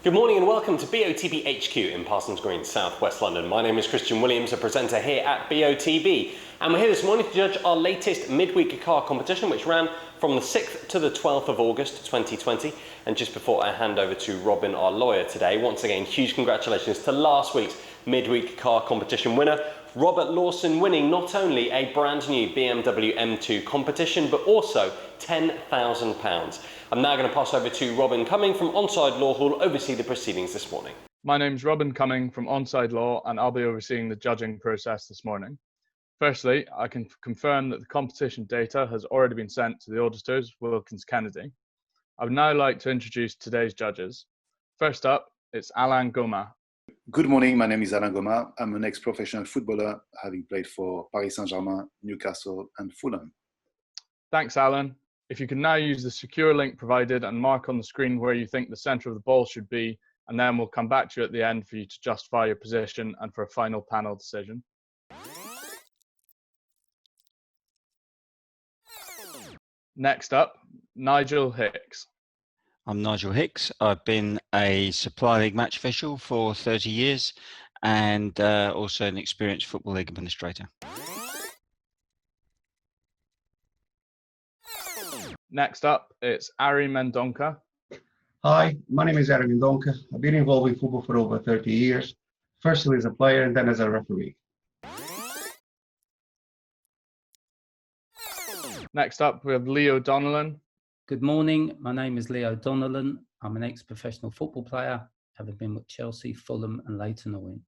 Good morning and welcome to BOTB HQ in Parsons Green, South West London. My name is Christian Williams, a presenter here at BOTB, and we're here this morning to judge our latest midweek car competition, which ran from the 6th to the 12th of August 2020. And just before I hand over to Robin, our lawyer today, once again, huge congratulations to last week's midweek car competition winner, Robert Lawson, winning not only a brand new BMW M2 competition, but also £10,000. I'm now going to pass over to Robin Cumming from Onside Law, who will oversee the proceedings this morning. My name's Robin Cumming from Onside Law, and I'll be overseeing the judging process this morning. Firstly, I can confirm that the competition data has already been sent to the auditors, Wilkins Kennedy. I would now like to introduce today's judges. First up, it's Alain Goma. Good morning, my name is Alain Goma. I'm an ex-professional footballer, having played for Paris Saint-Germain, Newcastle and Fulham. Thanks, Alan. If you can now use the secure link provided and mark on the screen where you think the centre of the ball should be, and then we'll come back to you at the end for you to justify your position and for a final panel decision. Next up, Nigel Hicks. I'm Nigel Hicks. I've been a Supply League match official for 30 years and also an experienced Football League administrator. Next up, it's Ari Mendonca. Hi, my name is Ari Mendonca. I've been involved in football for over 30 years, firstly as a player and then as a referee. Next up, we have Leo Donnellan. Good morning, my name is Leo Donnellan. I'm an ex-professional football player, having been with Chelsea, Fulham and Leyton Orient.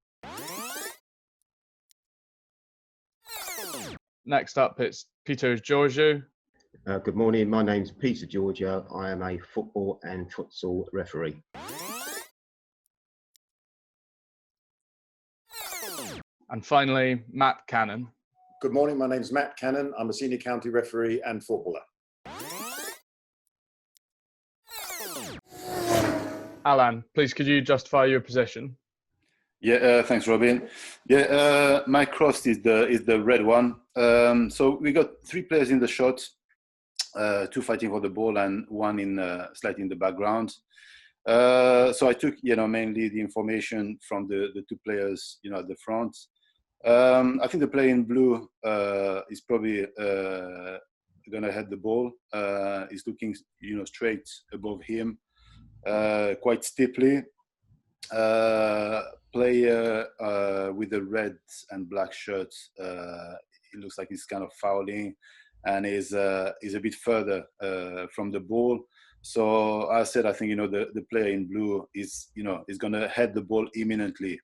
Next up, it's Peter Giorgio. Good morning, my name's Peter Giorgio. I am a football and futsal referee. And finally, Matt Cannon. Good morning, my name's Matt Cannon. I'm a senior county referee and footballer. Alan, please could you justify your position? Yeah, thanks, Robin. Yeah, my cross is the red one. So we got three players in the shot, two fighting for the ball and one in slightly in the background. So I took, mainly the information from the two players, at the front. I think the player in blue is probably going to head the ball. He's looking, straight above him, quite steeply. Player with the red and black shirt, it looks like he's kind of fouling and is a bit further from the ball. So I said, I think, the player in blue is going to head the ball imminently.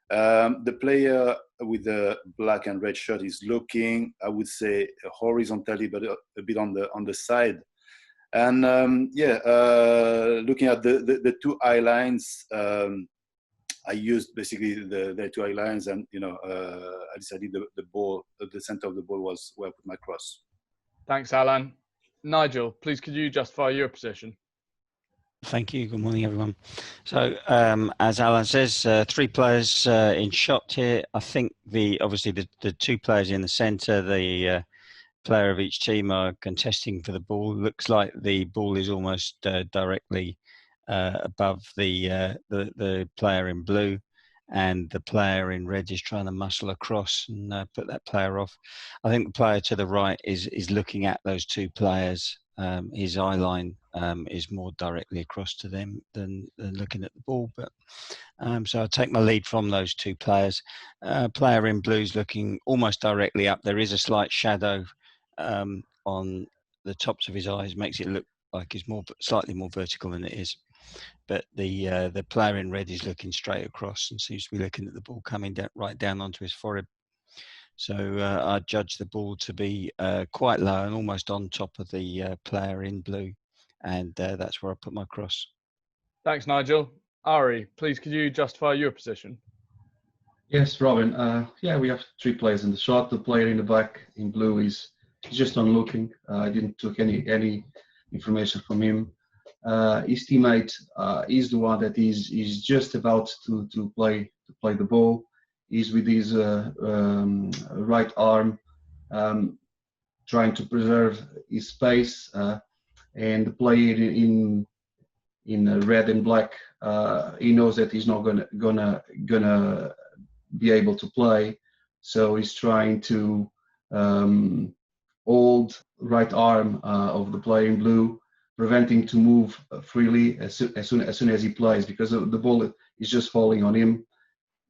The player with the black and red shirt is looking, I would say, horizontally, but a bit on the side. And looking at the two eye lines, I used basically the two eye lines, and I decided the center of the ball was where I put my cross. Thanks, Alan. Nigel, please could you justify your position? Thank you. Good morning, everyone. So, as Alan says, three players in shot here. I think obviously the two players in the centre, the player of each team are contesting for the ball. Looks like the ball is almost directly above the player in blue, and the player in red is trying to muscle across and put that player off. I think the player to the right is looking at those two players. His eye line is more directly across to them than looking at the ball. But so I take my lead from those two players. Player in blue is looking almost directly up. There is a slight shadow on the tops of his eyes, makes it look like he's slightly more vertical than it is. But the player in red is looking straight across and seems to be looking at the ball coming right down onto his forehead. So I judge the ball to be quite low and almost on top of the player in blue, and that's where I put my cross. Thanks, Nigel. Ari, please could you justify your position? Yes, Robin. We have three players in the shot. The player in the back in blue is just on looking. I didn't took any information from him. His teammate is the one that is just about to play the ball. He's with his right arm trying to preserve his space, and the player in in red and black, he knows that he's not gonna be able to play, so he's trying to hold right arm of the player in blue, preventing to move freely as soon as he plays, because the ball is just falling on him.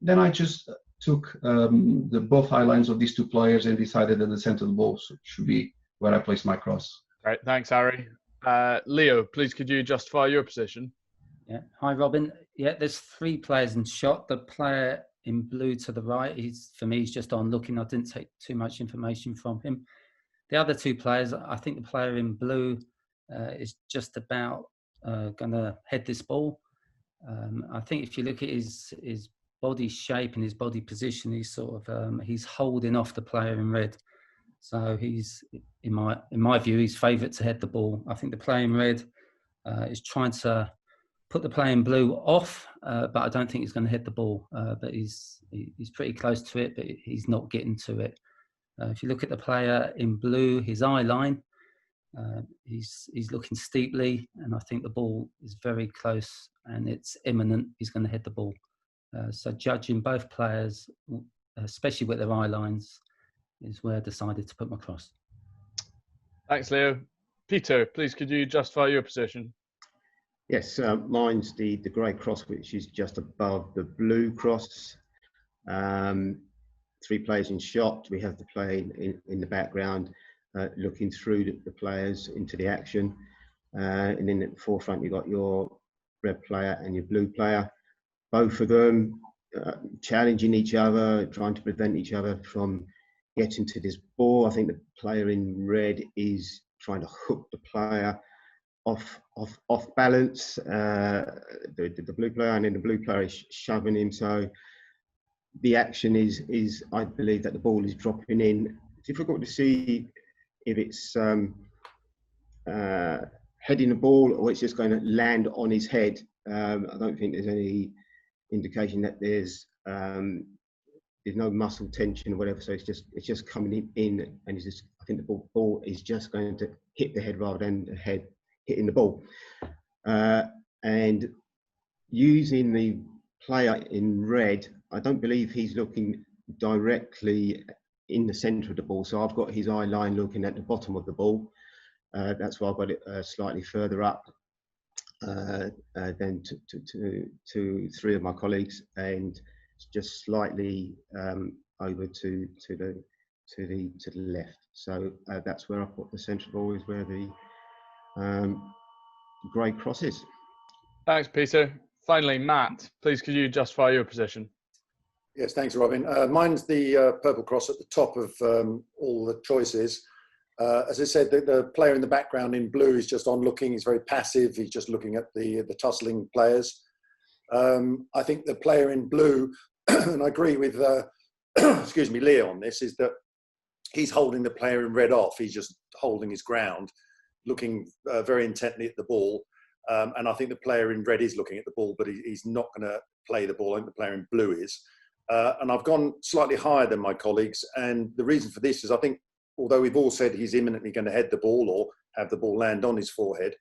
Then I just took the both eye lines of these two players and decided that the center of the ball should be where I placed my cross. Great, thanks, Harry. Leo, please could you justify your position? Yeah. Hi, Robin. Yeah, there's 3 players in shot. The player in blue to the right, for me, he's just on looking. I didn't take too much information from him. The other 2 players, I think the player in blue is just about going to head this ball. I think if you look at his body shape and his body position, he's sort of he's holding off the player in red. So he's, in my view, he's favourite to head the ball. I think the player in red is trying to put the player in blue off, but I don't think he's going to hit the ball. But he's pretty close to it, but he's not getting to it. If you look at the player in blue, his eye line, he's looking steeply, and I think the ball is very close and it's imminent. He's going to hit the ball. So judging both players, especially with their eye lines, is where I decided to put my cross. Thanks, Leo. Peter, please could you justify your position? Yes, mine's the grey cross, which is just above the blue cross. 3 players in shot. We have the player in the background looking through the players into the action. And then at the forefront, you've got your red player and your blue player. Both of them challenging each other, trying to prevent each other from getting to this ball. I think the player in red is trying to hook the player off balance, the blue player, and then the blue player is shoving him. So the action is I believe that the ball is dropping in. It's difficult to see if it's heading the ball or it's just going to land on his head. I don't think there's any indication that there's no muscle tension or whatever. So it's just coming in, and it's just, I think the ball is just going to hit the head rather than the head hitting the ball. And using the player in red, I don't believe he's looking directly in the centre of the ball. So I've got his eye line looking at the bottom of the ball. That's why I've got it slightly further up than to 3 of my colleagues, and just slightly over to the left. So that's where I put the centre ball, is where the grey cross is. Thanks, Peter. Finally, Matt, please could you justify your position? Yes, thanks, Robin. Mine's the purple cross at the top of all the choices. As I said, the player in the background in blue is just on looking. He's very passive. He's just looking at the tussling players. I think the player in blue, and I agree with excuse me, Leo on this, is that he's holding the player in red off. He's just holding his ground, looking very intently at the ball. And I think the player in red is looking at the ball, but he's not going to play the ball. I think the player in blue is. And I've gone slightly higher than my colleagues. And the reason for this is, I think, although we've all said he's imminently going to head the ball or have the ball land on his forehead,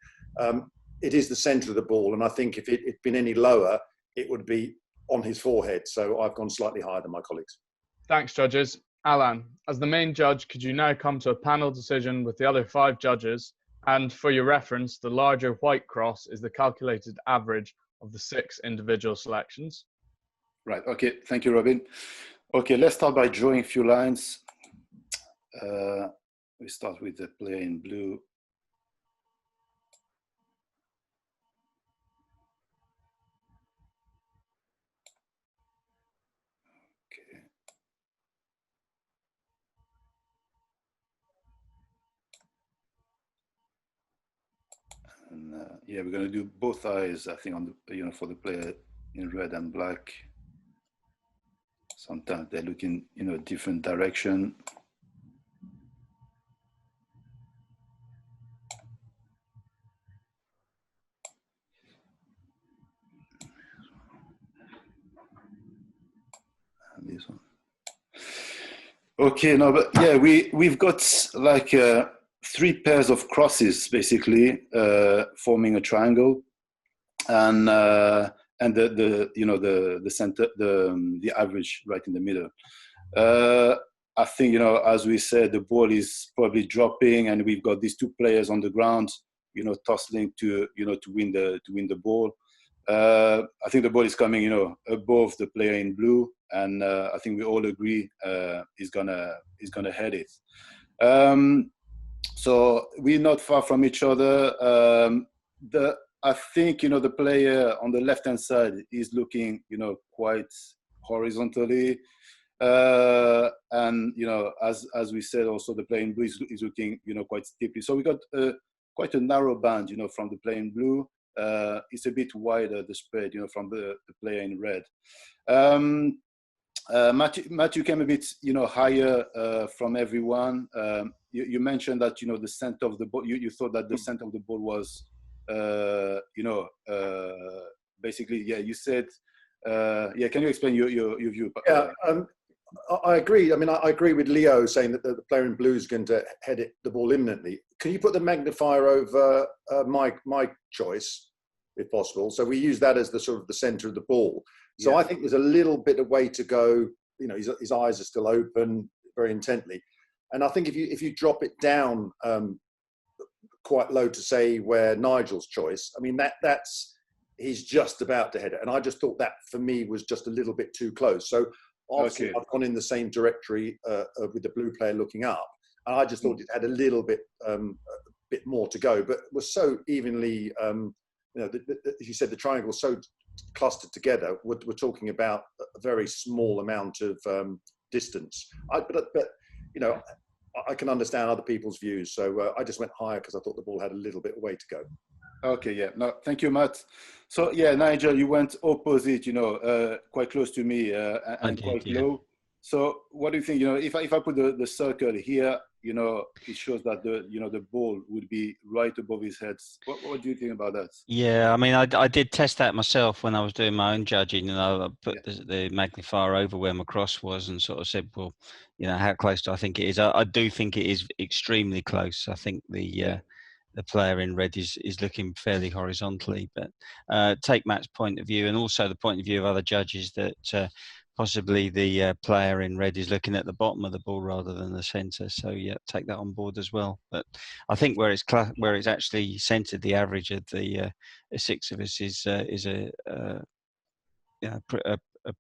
it is the centre of the ball. And I think if it'd been any lower, it would be on his forehead. So I've gone slightly higher than my colleagues. Thanks, judges. Alan, as the main judge, could you now come to a panel decision with the other 5 judges? And for your reference, the larger white cross is the calculated average of the 6 individual selections. Right, okay, thank you, Robin. Okay, let's start by drawing a few lines. We start with the player in blue. Okay. And yeah, we're going to do both eyes, I think, on the for the player in red and black. Sometimes they look in a different direction. And this one. Okay, no, but yeah, we've got like 3 pairs of crosses basically forming a triangle. and the you know the center, the average right in the middle. I think, you know, as we said, the ball is probably dropping, and we've got these two players on the ground, you know, tussling to, you know, to win the ball. I think the ball is coming, you know, above the player in blue, and I think we all agree he's gonna head it. So we're not far from each other. I think, you know, the player on the left-hand side is looking, you know, quite horizontally. And, you know, as we said, also the player in blue is looking, you know, quite steeply. So we got quite a narrow band, you know, from the player in blue. It's a bit wider, the spread, you know, from the player in red. Matthew came a bit, you know, higher from everyone. You mentioned that, you know, the center of the ball, you thought that the center of the ball was, you know, basically, yeah, you said, yeah, can you explain your view? Yeah, I agree. I mean, I agree with Leo saying that the player in blue is going to head the ball imminently. Can you put the magnifier over my choice, if possible? So we use that as the sort of the center of the ball. So yeah. I think there's a little bit of way to go. You know, his eyes are still open very intently. And I think if you drop it down quite low to say where Nigel's choice, I mean, he's just about to head it. And I just thought that for me was just a little bit too close. So obviously I've gone in the same directory with the blue player looking up. And I just thought it had a little bit more to go, but was so evenly, you know, as you said, the triangle was so clustered together. We're talking about a very small amount of distance. But you know, I can understand other people's views. So I just went higher because I thought the ball had a little bit of way to go. Okay, yeah. No, thank you, Matt. So yeah, Nigel, you went opposite, you know, quite close to me and quite low. So what do you think? You know, if I put the circle here, you know, it shows that the ball would be right above his head. What do you think about that? Yeah, I mean, I did test that myself when I was doing my own judging. You know, I put the magnifier over where my cross was and sort of said, well, you know, how close do I think it is? I do think it is extremely close. I think the player in red is looking fairly horizontally, but take Matt's point of view and also the point of view of other judges that possibly the player in red is looking at the bottom of the ball rather than the centre. So yeah, take that on board as well. But I think where it's actually centred, the average of the six of us is a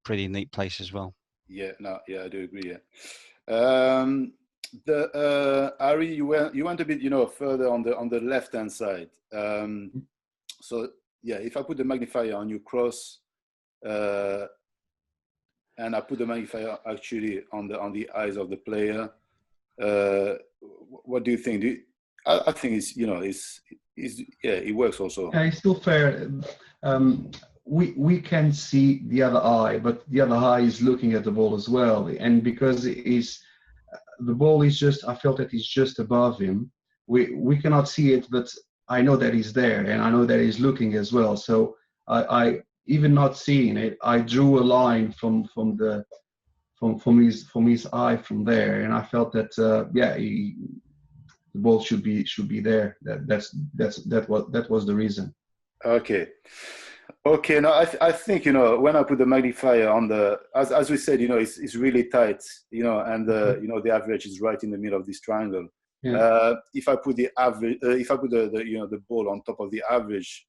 pretty neat place as well. Yeah, no, yeah, I do agree. Yeah. Ari, you went a bit, you know, further on the left hand side. So yeah, if I put the magnifier on your cross, and I put the magnifier actually on the eyes of the player, what do you think? I think it's, you know, it's yeah, it works also. Yeah, it's still fair. We can see the other eye, but the other eye is looking at the ball as well, and because the ball is just, I felt that he's just above him. We cannot see it, but I know that he's there, and I know that he's looking as well. So I even not seeing it, I drew a line from his eye from there, and I felt that the ball should be there. That was the reason. Okay. No, I think, you know, when I put the magnifier on as we said, you know, it's really tight, you know, and you know, the average is right in the middle of this triangle. Yeah. If I put the average, if I put the you know, the ball on top of the average,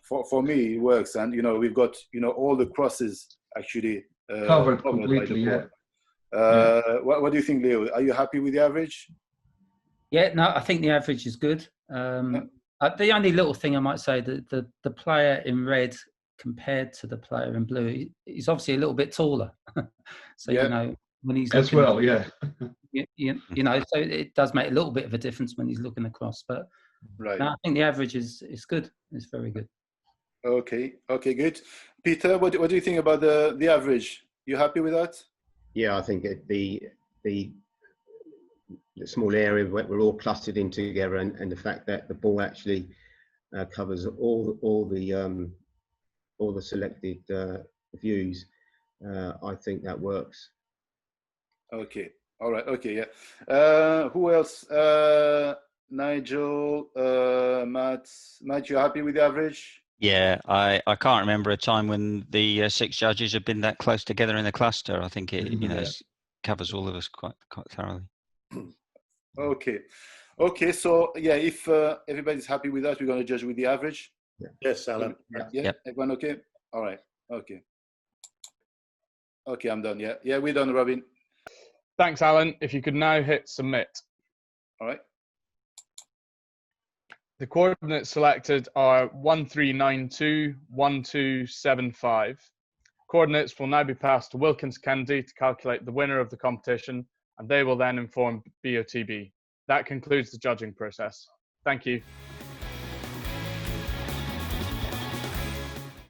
for me it works, and you know, we've got, you know, all the crosses actually covered completely. Yeah. What do you think, Leo? Are you happy with the average? Yeah, no, I think the average is good. The only little thing I might say, that the player in red compared to the player in blue, he's obviously a little bit taller. So you know, when he's as well, yeah. You know, so it does make a little bit of a difference when he's looking across. But right, no, I think the average is good. It's very good. Okay, good. Peter, what do you think about the average? You happy with that? Yeah, I think the small area where we're all clustered in together, and the fact that the ball actually covers all the selected views, I think that works. Okay, all right, okay, yeah. Who else? Nigel, Matt, you happy with the average? Yeah, I can't remember a time when the 6 judges have been that close together in the cluster. I think it covers all of us quite thoroughly. Okay. So yeah, if everybody's happy with that, we're going to judge with the average. Yes, Alan. Yeah. Yep. Everyone okay? All right. Okay, I'm done. Yeah, we're done, Robin. Thanks, Alan. If you could now hit submit. All right. The coordinates selected are 1392, 1275. Coordinates will now be passed to Wilkins Kennedy to calculate the winner of the competition, and they will then inform BOTB. That concludes the judging process. Thank you.